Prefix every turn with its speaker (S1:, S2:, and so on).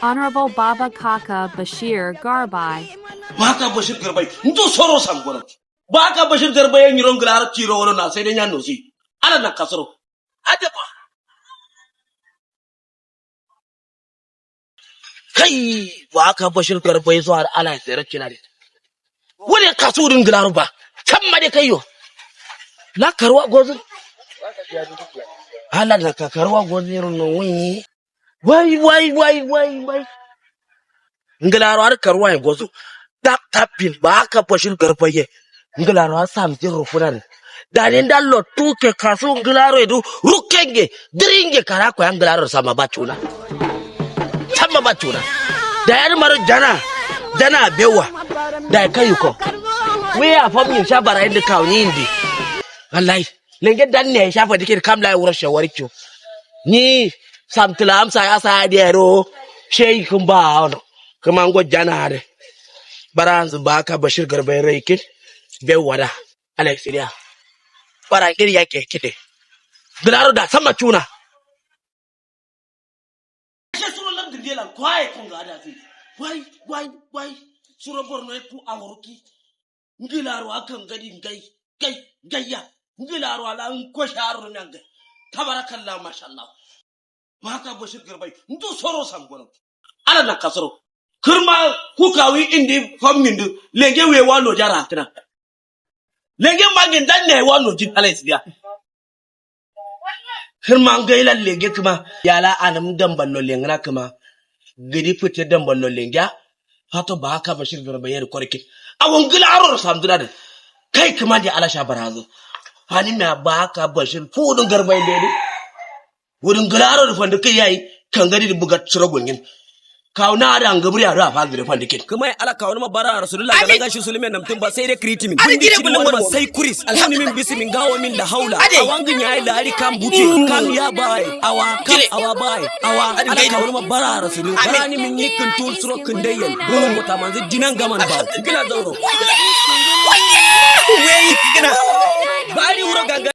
S1: Honorable Baba Kaka Bashir Garbai.
S2: Baka Bashir Garbai, Ndu Soro Sangona. Baka Bashir Garbai and Yuronglar Chiro na Sedenya Nosi. Alana Casoro. Adapa. Kai Baka Bashir Garbai so allies the Rechinari. What a Kasurin Glaruba. Come Madekayo. La Karwa goes. Alana Kakarwa goes here no way. Why? Ngelaro Karwa goes. That tapping Baka Bashir Garbai. Ngelaro something rufunan. Dalinda lo tuke kasu ngelaro edu rukenge dringe karako ya ngelaro sama bachuna. Dayar maro jana bewa. Day kayuko. We are from you shabara in the kauni indi. Wallahi lenge danne shafa dike kamla wura shawaricho. Ni samtila amsa asa diero shey kumba ono. Kuma ngo jana de. Baranzu Baka Bashir Garbai reikin bewada Alexiria. Para ngiri yake kide. Glaro da sama tuna. Ashe suro lam dindiela kwae konga ada fi. Why suro borno e pu amoroki. Ngilaro akan gadi gayya. Ngilaro ala ko sharu nyanga. Tabarakallah mashallah. Baka Bashir Garbai ndu soro sangono. Ala na kasoro. Kurma kukawi indi famindu lenge we wano jara tana. Lenge magin danne wano jin Alexiria. Hirman gaila lenge kuma yala anam damballo lengna kuma gidi fite damballo lengya hato Baka Bashir Garbai yar korki awon gilaro samduna da kai kuma da alasha barazo hani me Baka Bashir fudun Garbai dede wurin gilaro da fanda kai yayi kan gadi da bugat surogongin kauna da ngabri a rafa da fanda kin
S3: kuma ala kauna mabara rasulullah da gashi sulaiman namtin ba sai da kritimin kun di cikin wannan sai kuris alhamdulillah bismin gawo min da haula awangin yayi da ari kan buke kan ya bai awa bai awa ala kauna mabara rasulullah barani min yikin tul surokin dayan gun mota manzi dinan gaman ba kina zauro wai kina bari wuro ganga